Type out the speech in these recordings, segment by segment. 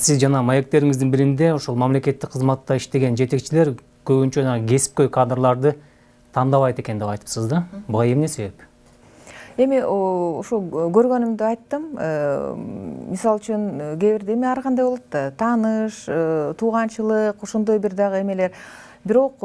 Сиз жана маектериңиздин биринде ошол мамлекеттик кызматта иштеген жетекчилер көбүнчө кесипкөй кадрларды тандабайт экен деп айтыпсыз да. Буга эмне себеп? Эми ошо көргөнүмдү айттым. Мисалы үчүн кээ бирде эми ар кандай болот да, тааныш, тууганчылык, ошондой бир дагы эмелер. Бирок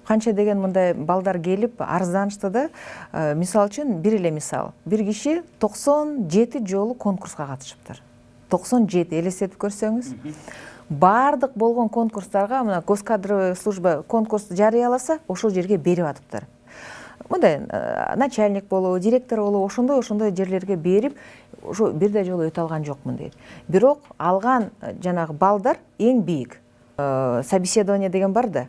канча деген мындай балдар келип арызданышты да. Мисалы үчүн бир эле мисал. Бир киши 97 жолу конкурска катышыптыр. 97 элестетип көрсөңүз. Бардык болгон конкурстарга мына Госкадровый служба конкурс жарыяласа, ошол жерге берип атыптыр. Мындай начальник болобу, директор болобу, ошондой жерлерге берип, ошо бирде жолу өтө алган жокмун дейт. Бирок алган жанагы балдар эң бийик. Собеседование деген бар да.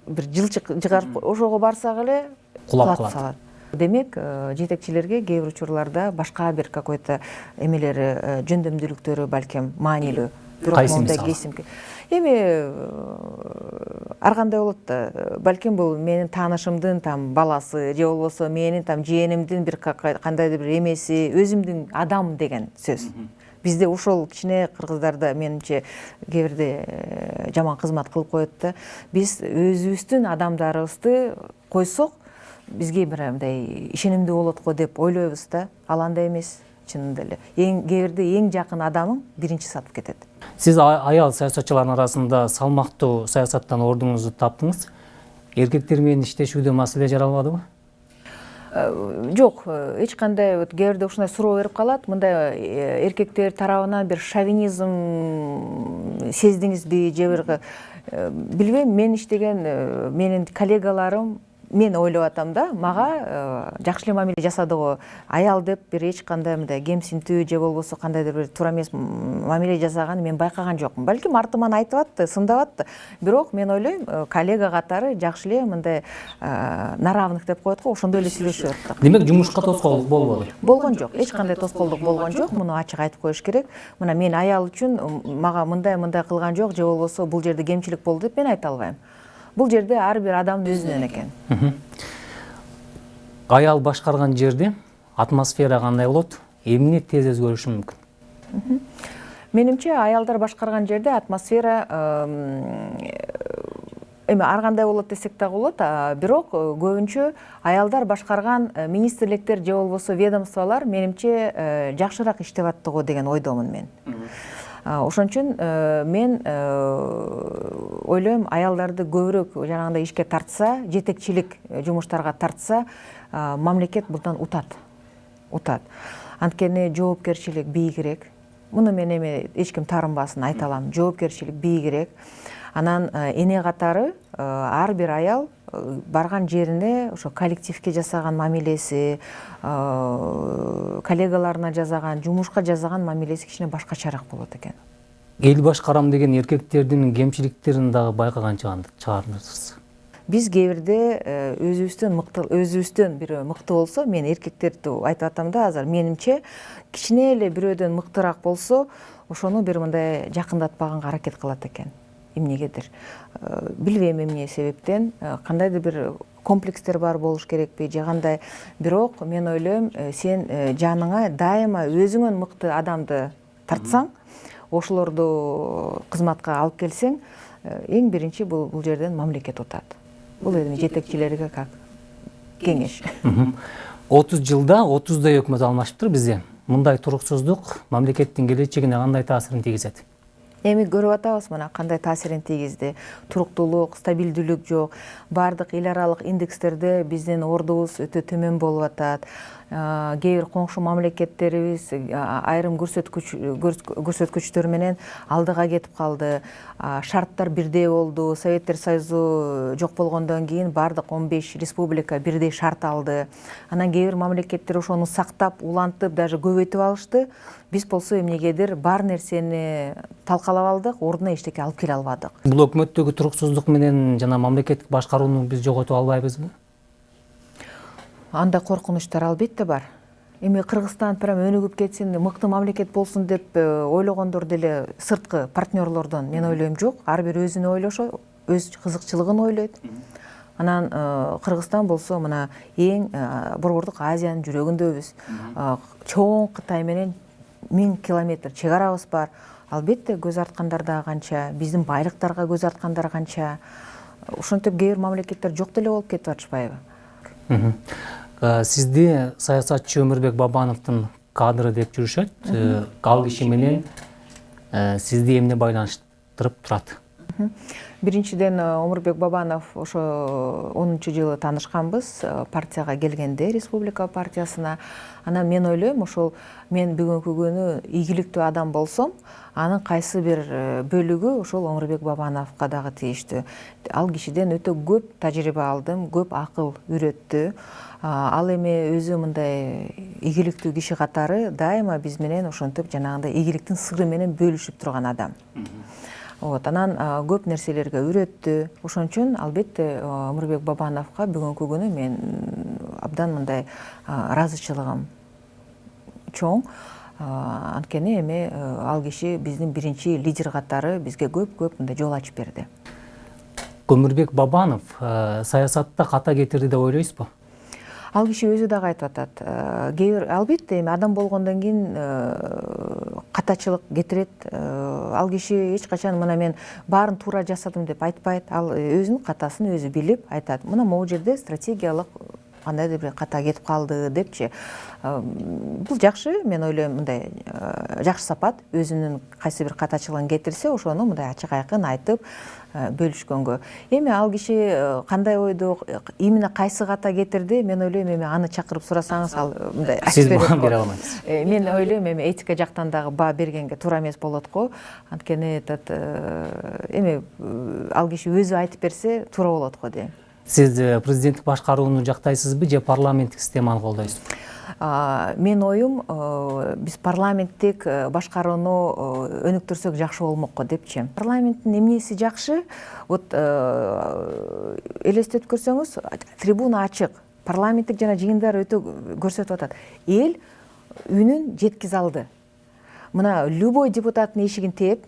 Бир жылчык жыгарып, ошого барсак эле кулап калат. Демек, жетекчилерге кээ бир учурларда башка бир какой-то эмелери, жөндөмдүүлүктөрү балким маанилүү. Кайсы мисалы? Эми ар кандай болот да. Балким бул менин таанышымдын баласы же болбосо менин жээнимдин бир кандайдыр бир эмеси, өзүмдүн адам деген сөз. Бизде ушул кичине кыргыздарда менимче кээ бирде жаман кызмат кылып коет да. Биз өзүбүздүн адамдарыбызды койсок, бизге бир мындай ишенимдүү болот го деп ойлойбуз да. Ал андай эмес. Чынында эле кээ бирде эң жакын адамың биринчи сатып кетет. Сиз аял саясатчылардын арасында салмактуу саясаттан ордуңузду таптыңыз. Эркектер менен иштешүүдө маселе жаралбадыбы? Жок, эч кандай кээ бирде ушундай суроо берип калат. Мындай эркектер тарабынан бир шовинизм сездиңизби же бир билбейм, мен иштеген менин коллегаларым мен ойлоп атам да, мага жакшы эле мамиле жасады го. Аял деп бир эч кандай мындай кемсинтүү же болбосо кандайдыр бир туура эмес мамиле жасаганын мен байкаган жокмун. Балким артыман айтып атты, сындап атты. Бирок мен ойлойм, коллега катары жакшы эле мындай на равных деп коет го, ошондой эле сүйлөшүп аттык. Демек, жумушка тоскоолдук болбоду? Болгон жок. Эч кандай тоскоолдук болгон жок. Муну ачык айтып коюш керек. Мына мен аял үчүн мага мындай кылган жок же болбосо бул жерде кемчилик болду деп мен айта албайм. Бул жерде ар бир адамдын өзүнөн экен. Аял башкарган жерде атмосфера кандай болот? Эмне тез өзгөрүшү мүмкүн? Менимче аялдар башкарган жерде атмосфера эми ар кандай болот десек дагы болот, бирок көбүнчө аялдар башкарган министрликтер же болбосо ведомстволор менимче жакшыраак иштеп аттыгы деген ойдомун мен. Ошон үчүн мен ойлойм, аялдарды көбүрөөк жанагындай ишке тартса, жетекчилик жумуштарга тартса, мамлекет мындан утат. Анткени жоопкерчилик бийигирээк. Муну мен эми эч ким таарынбасын айта алам. Жоопкерчилик бийигирээк. Анан эне катары ар бир аял барган жерине ошо коллективге жасаган мамилеси, коллегаларына жасаган, жумушка жасаган мамилеси кичине башкачараак болот экен. Эл башкарам деген эркектердин кемчиликтерин дагы байкаган чыгарсыз. Биз кээ бирде өзүбүздөн бирөө мыкты болсо, мен эркектерди айтып атам да азыр, менимче кичине эле бирөөдөн мыктыраак болсо, ошону бир мындай жакындатпаганга аракет кылат экен. Эмнегедир. Билбейм эмне себептен, кандайдыр бир комплекстер бар болуш керекпи же кандай. Бирок мен ойлойм, сен жаныңа дайыма өзүңөн мыкты адамды тартсаң, ошолорду кызматка алып келсең, эң биринчи бул жерден мамлекет утат. Бул эми жетекчилерге как кеңеш. 30 жылда 30дай өкмөт алмашыптыр бизде. Мындай туруксуздук мамлекеттин келечегине кандай таасирин тийгизет? Эми көрүп атабыз мына кандай таасирин тийгизди. Туруктуулук, стабилдүүлүк жок. Бардык эл аралык индекстерде биздин ордубуз өтө төмөн болуп атат. Кээ бир коңшу мамлекеттерибиз айрым көрсөткүчтөр менен алдыга кетип калды. Шарттар бирдей болду. Советтер Союзу жок болгондон кийин бардык 15 республика бирдей шарт алды. Анан кээ бир мамлекеттер ошону сактап, улантып, даже көбөйтүп алышты. Биз болсо эмнегедир бар нерсени талкалап алдык, ордуна эчтеке алып келе албадык. Бул өкмөттөгү туруксуздук менен жана мамлекеттик башкарууну биз жоготуп албайбызбы? Андай коркунучтар албетте бар. Эми Кыргызстан прям өнүгүп кетсин, мыкты мамлекет болсун деп ойлогондор деле сырткы партнерлордон мен ойлойм жок. Ар бир өзүнө ойлошо, өз кызыкчылыгын ойлойт. Анан Кыргызстан болсо мына эң Борбордук Азиянын жүрөгүндөбүз. Чоң Кытай менен 1000 километр чек арабыз бар. албетте көз арткандар да канча, биздин байлыктарга көз арткандар канча. Ошентип кээ бир мамлекеттер жок деле болуп кетип атышпайбы? Сизди саясатчы Өмүрбек Бабановдун кадры деп жүрүшөт. Ал киши менен сизди эмне байланыштырып турат? Биринчиден Өмүрбек Бабанов ошо 10-жылы таанышканбыз, партияга келгенде, Республика партиясына. Анан мен ойлойм, ошол мен бүгүнкү күнү ийгиликтүү адам болсом, анын кайсы бир бөлүгү ошол Өмүрбек Бабановго дагы тийиштүү. Ал кишиден өтө көп тажрыйба алдым, көп акыл үйрөттү. Ал эми өзү мындай ийгиликтүү киши катары дайыма биз менен ошентип жанагындай ийгиликтин сыры менен бөлүшүп турган адам. Анан көп нерселерге үйрөттү. Ошон үчүн албетте Өмүрбек Бабановго бүгүнкү күнү мен абдан мындай ыраазычылыгым чоң. Анткени эми ал киши биздин биринчи лидер катары бизге көп мындай жол ачып берди. Өмүрбек Бабанов саясатта ката кетирди деп ойлойсузбу? Ал киши өзү дагы айтып атат. Албетте эми адам болгондон кийин катачылык кетирет. Ал киши эч качан мына мен баарын туура жасадым деп айтпайт. Ал өзүнүн катасын өзү билип айтат. Мына могу жерде стратегиялык кандайдыр бир ката кетип калды депчи. Бул жакшы, мен ойлойм, мындай жакшы сапат. Өзүнүн кайсы бир катачылыгын кетирсе, ошону мындай ачык айкын айтып бөлүшкөнгө. Эми ал киши кандай ойдо, именно кайсы ката кетирди, мен ойлойм, эми аны чакырып сурасаңыз, ал мындай сиз баа бере алмайсыз. Мен ойлойм, эми этика жактан дагы баа бергенге туура эмес болот го. Анткени эми ал киши өзү айтып берсе туура болот го дейм. Сиз президенттик башкарууну жактайсызбы же парламенттик системаны колдойсузбу? Мен оюм, биз парламенттик башкарууну өнүктүрсөк жакшы болмок го депчи. Парламенттин эмнеси жакшы? Вот элестетип көрсөңүз, трибуна ачык. Парламенттик жана жыйындар өтө көрсөтүп атат. Эл үнүн жеткизе алды. Мына любой депутаттын эшигин тээп,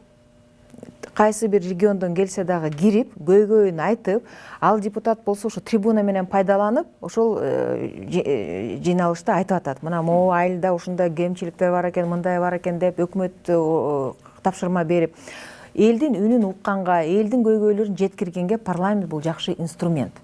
кайсы бир региондон келсе дагы кирип, көйгөйүн айтып, ал депутат болсо ошо трибуна менен пайдаланып, ошол жыйналышта айтып атат. Мына могу айылда ушундай кемчиликтер бар экен, мындай бар экен деп өкмөт тапшырма берип, элдин үнүн укканга, элдин көйгөйлөрүн жеткиргенге парламент бул жакшы инструмент.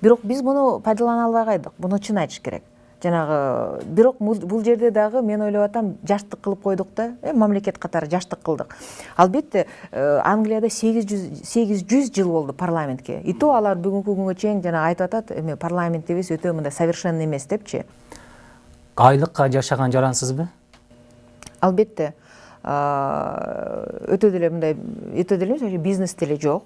Бирок биз муну пайдалана албай кайдык. Муну чын айтыш керек. Жанагы, бирок бул жерде дагы мен ойлоп атам, жаштык кылып койдук да, мамлекет катары жаштык кылдык. Албетте, Англияда 800 жыл болду парламентке. И то алар бүгүнкү күнгө чейин жана айтып атат, эми парламентибиз өтө мындай совершенный эмес депчи. Айлыкка жашаган жарансызбы? Албетте, өтө деле мындай, өтө деле эмес, бизнес деле жок.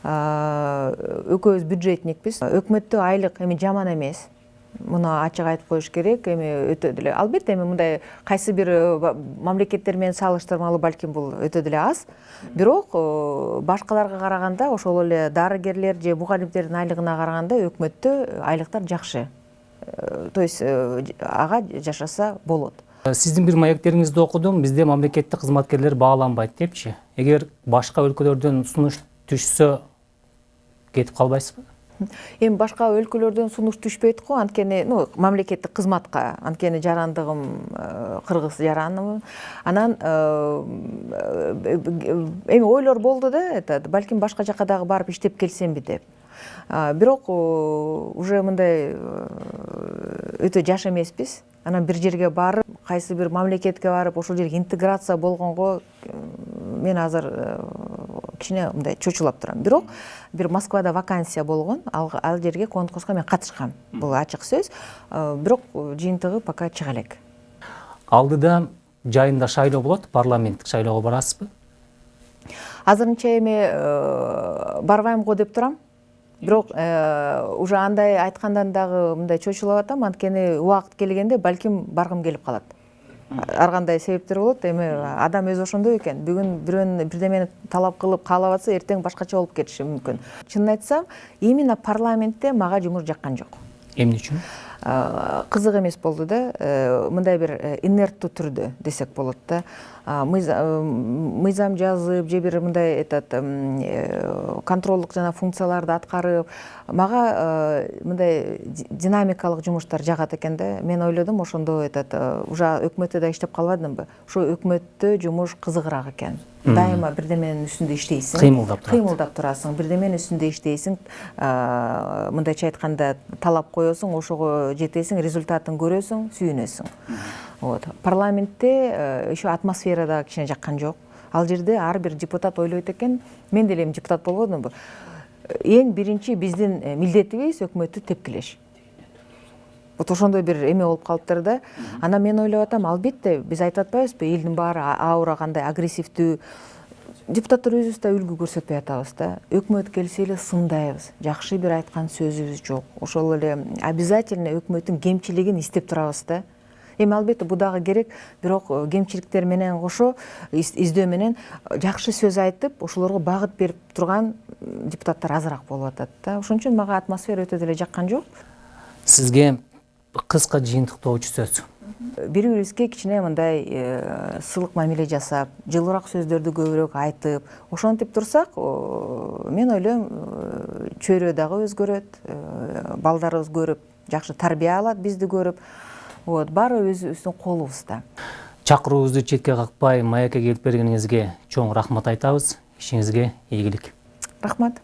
Экөөбүз бюджетникпиз. Өкмөттө айлык эми жаман эмес. Муну ачык айтып коюш керек. Эми өтө деле, албетте, эми мындай кайсы бир мамлекеттер менен салыштырмалуу балким бул өтө деле аз. Бирок башкаларга караганда, ошол эле дарыгерлер же мугалимдердин айлыгына караганда өкмөттө айлыктар жакшы. То есть ага жашаса болот. Сиздин бир маектериңизди окудум, бизде мамлекеттик кызматкерлер бааланбайт депчи. Эгер башка өлкөлөрдөн сунуш түшсө кетип калбайсызбы? Эми башка өлкөлөрдөн сунуш түшпөйт го, анткени мамлекеттик кызматка, анткени жарандыгым кыргыз жаранымын. Анан эми ойлор болду да, балким башка жака дагы барып иштеп келсемби деп. Бирок уже мындай өтө жаш эмеспиз. Анан бир жерге барып, кайсы бир мамлекетке барып, ошол жерге интеграция болгонго мен азыр кичине мындай чочулап турам. Бирок бир Москвада вакансия болгон, ал жерге конкурска мен катышкам. Бул ачык сөз. Бирок жыйынтыгы пока чыга элек. Алдыда жайында шайлоо болот, парламенттик шайлоого барасызбы? Азырынча эми барбайм го деп турам. Бирок уже андай айткандан дагы мындай чочулап атам, анткени убакыт келгенде балким баргым келип калат. Ар кандай себептер болот. Эми адам өзү ошондой экен. Бүгүн бирдемени талап кылып каалап атса, эртең башкача болуп кетиши мүмкүн. Чынын айтсам, именно парламентте мага жумуш жаккан жок. Эмне үчүн? кызык эмес болду да, мындай бир инерттүү түрдө десек болот да. Мыйзам жазып же бир мындай контролдук жана функцияларды аткарып, мага мындай динамикалык жумуштар жагат экен да. Мен ойлодум, ошондо уже өкмөттө да иштеп калбадымбы, ошо өкмөттө жумуш кызыгыраак экен. Дайыма бирдеменин үстүндө иштейсиң, кыймылдап турасың, бирдеменин үстүндө иштейсиң, мындайча айтканда талап коесуң, ошого жетесиң, результатын көрөсүң, сүйүнөсүң. Парламентте еще атмосфера да кичине жаккан жок. Ал жерде ар бир депутат ойлойт экен, мен деле депутат болбодумбу, эң биринчи биздин милдетибиз өкмөттү тепкилеш. Ошондой бир эме болуп калыптыр да. Анан мен ойлоп атам, албетте биз айтып атпайбызбы, элдин баары аура кандай агрессивдүү. Депутаттар өзүбүз да үлгү көрсөтпөй атабыз да. Өкмөт келсе эле сындайбыз. Жакшы бир айткан сөзүбүз жок. Ошол эле обязательно өкмөттүн кемчилигин издеп турабыз да. Эми албетте бул дагы керек, бирок кемчиликтер менен кошо издөө менен жакшы сөз айтып, ошолорго багыт берип турган депутаттар азыраак болуп атат да. Ошон үчүн мага атмосфера өтө деле жаккан жок. Сизге кыска жыйынтыктоочу сөз. Бири-бирибизге кичине мындай сылык мамиле жасап, жылуураак сөздөрдү көбүрөөк айтып, ошентип турсак, мен ойлойм, чөйрө дагы өзгөрөт, балдарыбыз көрүп, жакшы тарбия алат бизди көрүп. Баары өзүбүздүн колубузда. Чакыруубузду четке какпай, маекке келип бергениңизге чоң рахмат айтабыз. Ишиңизге ийгилик. Рахмат.